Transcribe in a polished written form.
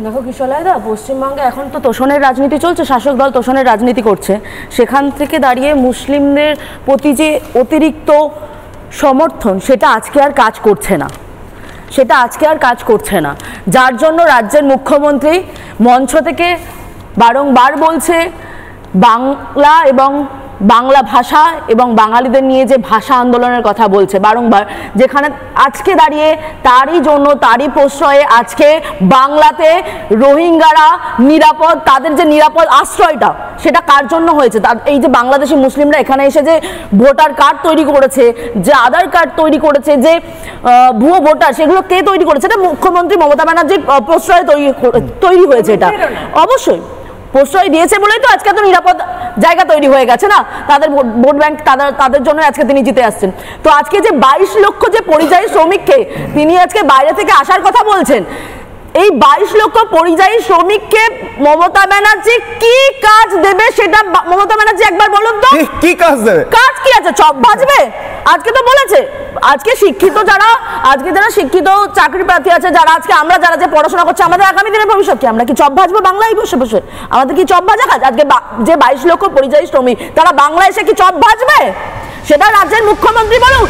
দেখো কিশোরদা, পশ্চিমবঙ্গে এখন তো তোষণের রাজনীতি চলছে, শাসক দল তোষণের রাজনীতি করছে। সেখান থেকে দাঁড়িয়ে মুসলিমদের প্রতি যে অতিরিক্ত সমর্থন, সেটা আজকে আর কাজ করছে না, যার জন্য রাজ্যের মুখ্যমন্ত্রী মঞ্চ থেকে বারংবার বলছে বাংলা এবং বাংলা ভাষা এবং বাঙালিদের নিয়ে যে ভাষা আন্দোলনের কথা বলছে বারংবার, যেখানে আজকে দাঁড়িয়ে তারই প্রশ্রয়ে আজকে বাংলাতে রোহিঙ্গারা নিরাপদ, তাদের যে নিরাপদ আশ্রয়টা সেটা কার জন্য হয়েছে? এই যে বাংলাদেশি মুসলিমরা এখানে এসে যে ভোটার কার্ড তৈরি করেছে, যে আধার কার্ড তৈরি করেছে, যে ভুয়ো ভোটার, সেগুলো কে তৈরি করেছে? এটা মুখ্যমন্ত্রী মমতা ব্যানার্জির প্রশ্রয়ে তৈরি হয়েছে। এটা অবশ্যই প্রশ্রয় দিয়েছে বলেই তো আজকে তো নিরাপদ জায়গা তৈরি হয়ে গেছে না, তাদের ভোট ব্যাংক, তাদের জন্য আজকে তিনি জিতে আসছেন। তো আজকে যে 22 লক্ষ যে পরিযায়ী শ্রমিককে তিনি আজকে বাইরে থেকে আসার কথা বলছেন, এই 22 লক্ষ পরিযায়ী শ্রমিককে মমতা ব্যানার্জি কি কাজ দেবে সেটা মমতা ব্যানার্জি একবার বলুন তো। কি কাজ দেবে? কাজ কি আছে? চপ ভাজবে? আজকে তো বলেছে আজকে যারা শিক্ষিত চাকরি প্রার্থী আছে, আমরা যারা যে পড়াশোনা করছে, আমাদের আগামী দিনের ভবিষ্যৎ কি? আমরা কি চপ ভাজবো বাংলায় বসে বসে? আমাদের কি চপ ভাজা কাজ? আজকে যে 22 লক্ষ পরিযায়ী শ্রমিক, তারা বাংলায় এসে কি চপ ভাজবে? সেটা রাজ্যের মুখ্যমন্ত্রী বলুন।